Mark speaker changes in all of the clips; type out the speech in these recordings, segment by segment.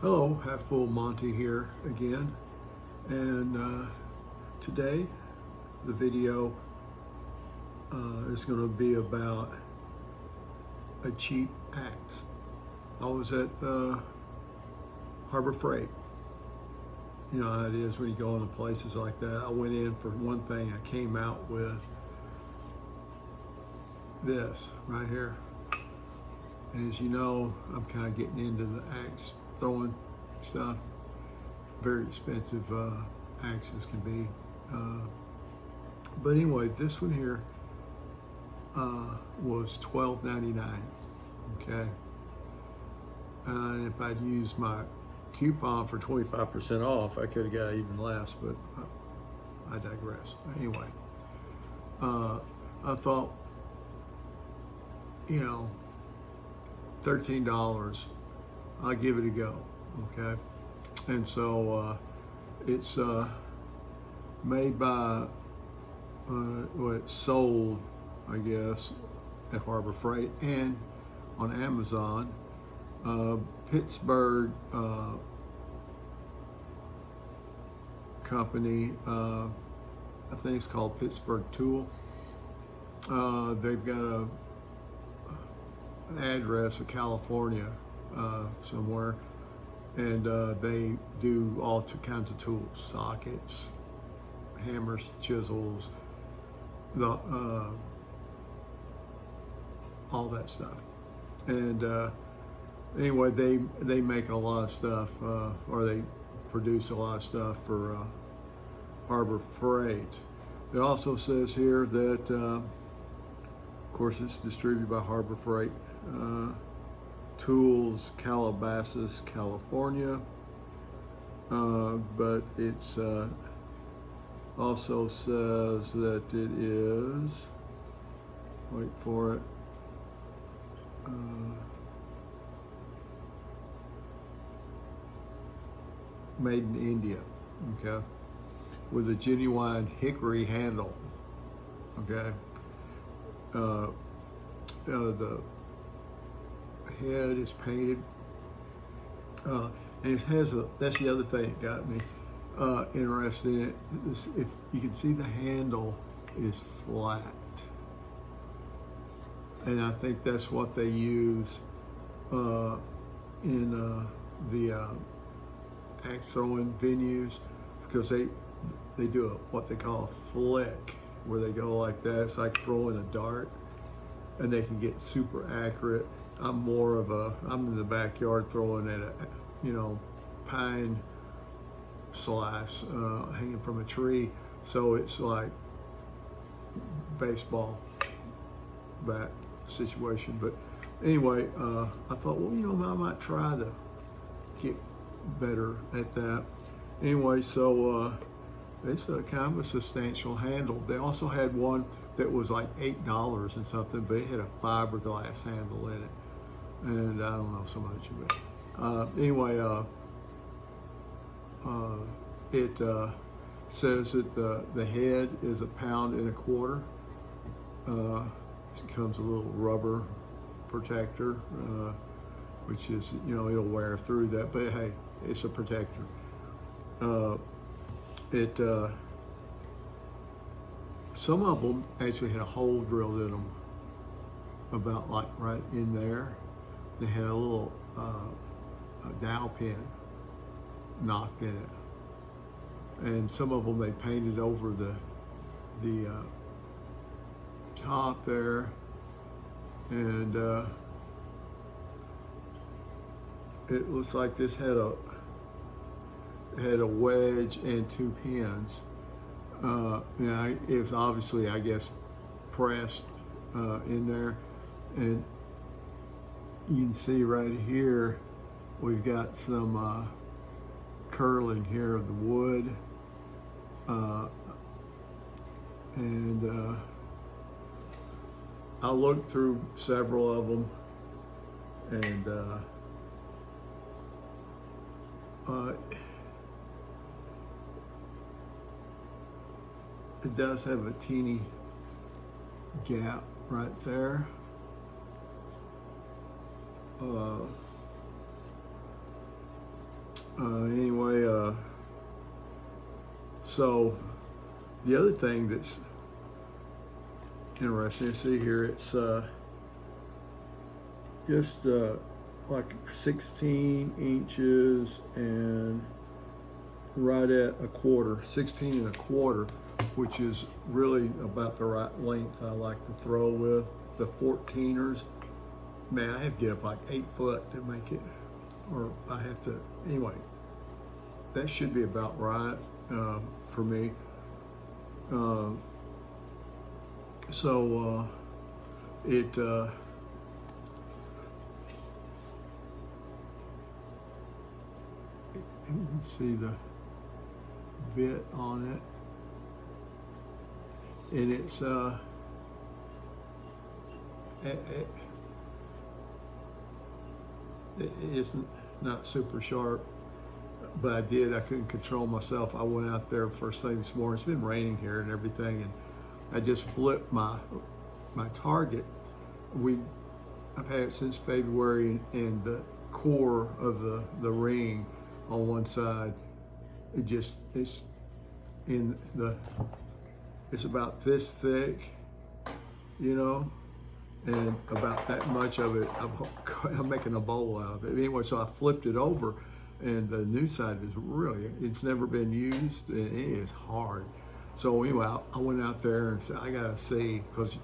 Speaker 1: Hello, Half Full Monty here again, and today the video is going to be about a cheap axe. I was at Harbor Freight. You know how it is when you go into places like that. I went in for one thing, I came out with this right here. And as you know, I'm kind of getting into the axe throwing stuff. Very expensive axes can be. But anyway, this one here was $12.99. Okay. And if I'd used my coupon for 25% off, I could have got even less, but I digress. Anyway, I thought, $13, I'll give it a go, okay? And so it's made by, it's sold, I guess, at Harbor Freight and on Amazon. Pittsburgh company, I think it's called Pittsburgh Tool. They've got an address of California somewhere, and they do all kinds of tools, sockets, hammers, chisels, all that stuff. And anyway, they make a lot of stuff, or they produce a lot of stuff for Harbor Freight. It also says here that, of course, it's distributed by Harbor Freight Tools, Calabasas, California. But it's also says that it is, wait for it, made in India, okay, with a genuine hickory handle, okay. The head is painted, and it has that's the other thing that got me interested in it. If you can see, the handle is flat, and I think that's what they use in the axe throwing venues, because they do what they call a flick, where they go like that. It's like throwing a dart, and they can get super accurate. I'm in the backyard throwing at a, pine slice hanging from a tree. So it's like baseball bat situation. But anyway, I thought, well, I might try to get better at that. Anyway, so it's a kind of a substantial handle. They also had one that was like $8 and something, but it had a fiberglass handle in it, and I don't know so much of it. Anyway, it says that the head is 1.25 pounds. It comes a little rubber protector, which is, it'll wear through that, but hey, it's a protector. Some of them actually had a hole drilled in them, about like right in there. They had a little a dowel pin knocked in it, and some of them they painted over the top there, and it looks like this had a wedge and 2 pins. It was obviously, I guess, pressed in there, and you can see right here we've got some curling here of the wood, and I looked through several of them, and it does have a teeny gap right there. Anyway, so the other thing that's interesting to see here, it's just like 16 inches and right at a quarter, 16 and a quarter, which is really about the right length I like to throw with. The 14ers, man, I have to get up like 8 foot to make it, or I have to, anyway, that should be about right for me. You can see the bit on it, and it's not super sharp, but I couldn't control myself. I went out there first thing this morning. It's been raining here and everything, and I just flipped my target. I've had it since February, and the core of the ring on one side, it's about this thick, you know, and about that much of it, I'm making a bowl out of it. Anyway, so I flipped it over, and the new side is it's never been used, and it is hard. So anyway, I went out there and said, I gotta see, because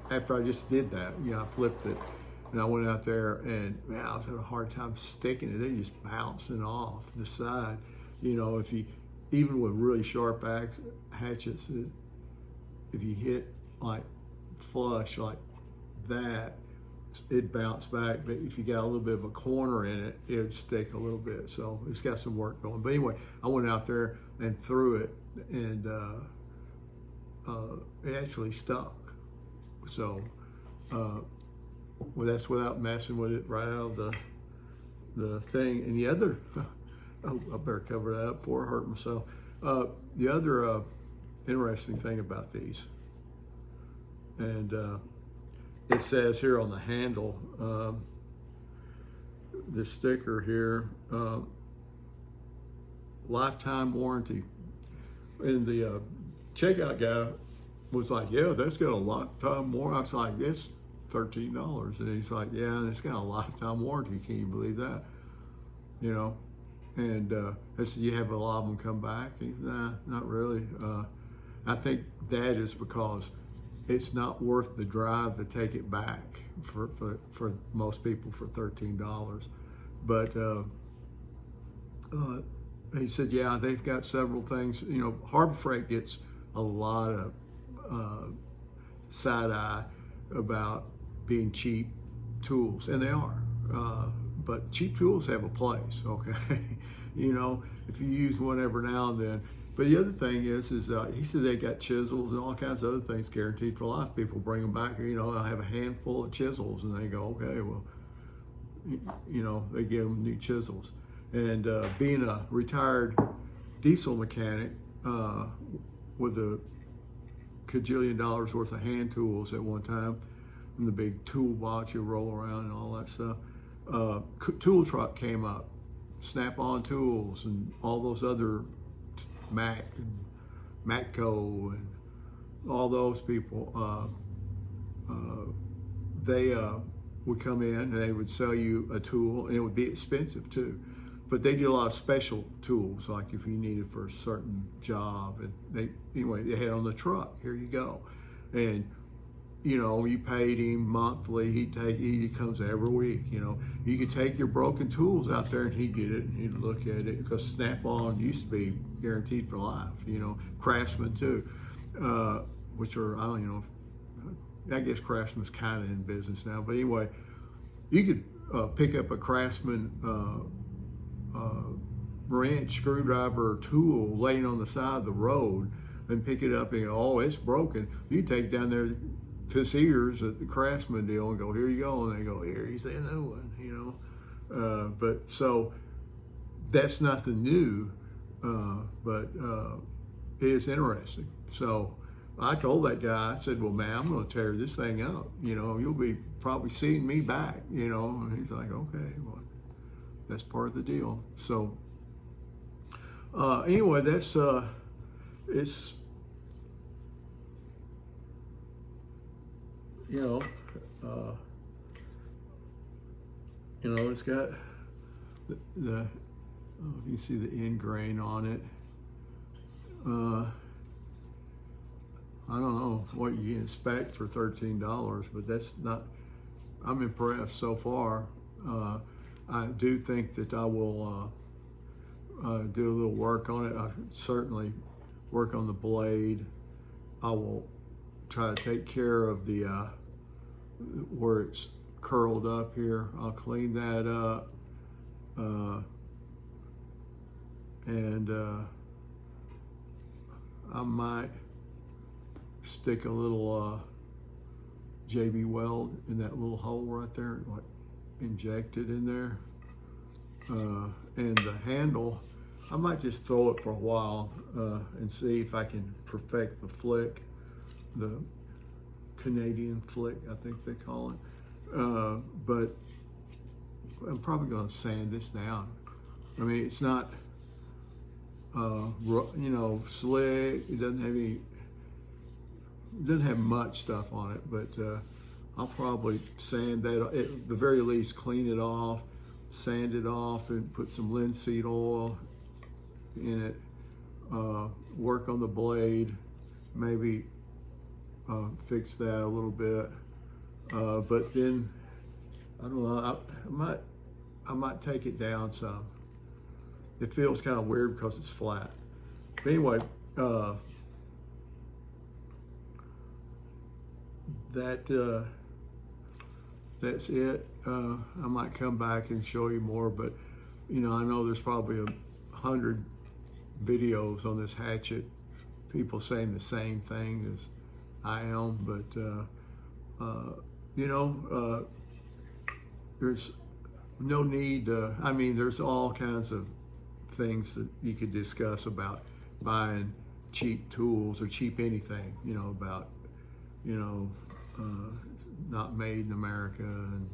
Speaker 1: after I just did that, I flipped it, and I went out there, and man, I was having a hard time sticking it. They just bouncing off the side. Even with really sharp hatchets, if you hit like flush like that, it'd bounce back. But if you got a little bit of a corner in it, it'd stick a little bit. So it's got some work going. But anyway, I went out there and threw it, and it actually stuck. So well, that's without messing with it right out of the thing. And the other, oh, I better cover that up before I hurt myself. The other interesting thing about these, and it says here on the handle, the sticker here, lifetime warranty. And the checkout guy was like, yeah, that's got a lifetime warranty. I was like, it's $13. And he's like, yeah, and it's got a lifetime warranty. Can you believe that? And I said, you have a lot of them come back? He said, nah, not really. I think that is because it's not worth the drive to take it back for most people for $13. But he said, yeah, they've got several things. Harbor Freight gets a lot of side eye about being cheap tools, and they are. But cheap tools have a place, okay? If you use one every now and then. But the other thing is he said they got chisels and all kinds of other things guaranteed for life. People bring them back. I have a handful of chisels, and they go, okay, well, they give them new chisels. And being a retired diesel mechanic with a $1 worth of hand tools at one time, in the big toolbox you roll around and all that stuff, tool truck came up, Snap-on tools, and all those other Mac and Matco and all those people, they would come in and they would sell you a tool, and it would be expensive too. But they did a lot of special tools, like if you needed for a certain job, and they had on the truck, here you go. And you paid him monthly, he comes every week. You could take your broken tools out there and he'd get it and he'd look at it, because Snap-on used to be guaranteed for life, Craftsman too, which are, I don't know, I guess Craftsman's kind of in business now, but anyway, you could pick up a Craftsman wrench, screwdriver, or tool laying on the side of the road and pick it up and go, oh, it's broken. You take it down there to Sears at the Craftsman deal and go, here you go, and they go, here, he's a new one, but so that's nothing new, but it is interesting. So I told that guy, I said, well, man, I'm going to tear this thing up. You'll be probably seeing me back, and he's like, okay, well, that's part of the deal. So Anyway, that's it's, you know, uh, it's got the oh, if you see the end grain on it. I don't know what you can expect for $13, but that's not, I'm impressed so far. I do think that I will do a little work on it. I certainly work on the blade. I will try to take care of the where it's curled up here. I'll clean that up, and I might stick a little JB weld in that little hole right there, like inject it in there. And the handle, I might just throw it for a while and see if I can perfect the flick, the Canadian flick, I think they call it. But I'm probably going to sand this down. I mean, it's not, slick. It doesn't have much stuff on it, but I'll probably sand that, at the very least, clean it off, sand it off, and put some linseed oil in it. Work on the blade, maybe fix that a little bit. But then I don't know. I might take it down some. It feels kind of weird because it's flat. But anyway, that's it. I might come back and show you more, but I know there's probably 100 videos on this hatchet, people saying the same thing as I am, but there's no need. I mean, there's all kinds of things that you could discuss about buying cheap tools or cheap anything. About not made in America and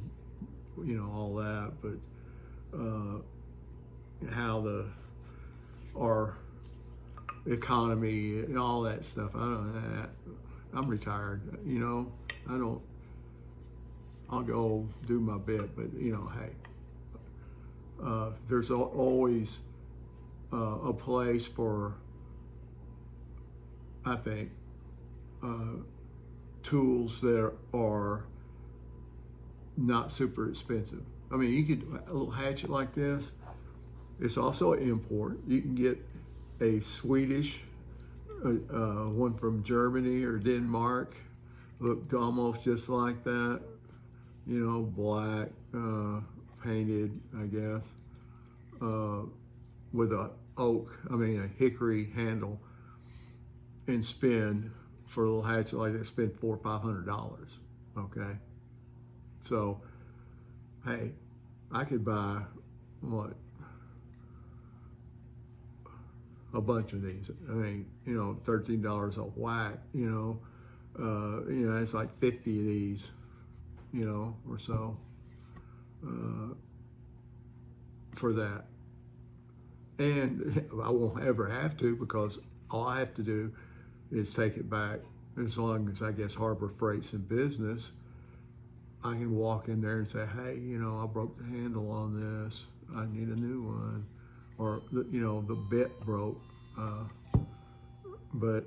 Speaker 1: all that, but how our economy and all that stuff. I don't know. I'm retired. I'll go do my bit, but hey, there's always a place for, I think, tools that are not super expensive. I mean, you could, a little hatchet like this, it's also an import. You can get a Swedish, one from Germany or Denmark, looked almost just like that, black, painted, I guess, with a hickory handle, and spend, for a little hatchet like that, spend $400 or $500, okay? So, hey, I could buy, a bunch of these. I mean, $13 a whack, it's like 50 of these, or so, for that. And I won't ever have to, because all I have to do is take it back. As long as, I guess, Harbor Freight's in business, I can walk in there and say, hey, I broke the handle on this. I need a new one. Or, the bit broke. But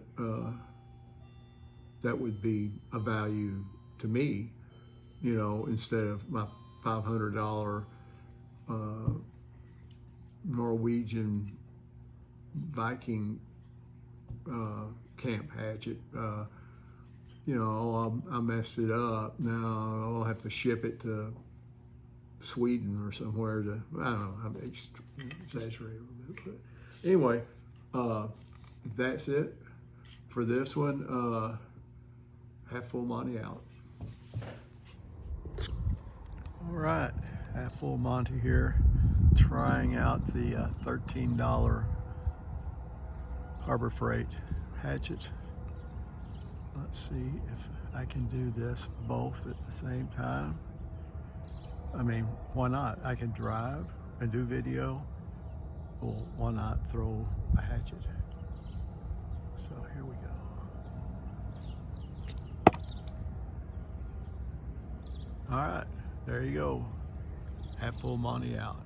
Speaker 1: that would be a value to me, instead of my $500 Norwegian Viking camp hatchet. I messed it up. Now I'll have to ship it to Sweden or somewhere to, I don't know, I'm exaggerating a little bit. But anyway, that's it for this one. Half Full Monty out. All right, Half Full Monty here, trying out the $13 Harbor Freight hatchet. Let's see if I can do this both at the same time. I mean, why not? I can drive and do video well, why not throw a hatchet? So here we go. All right, there you go. Half full Monty out.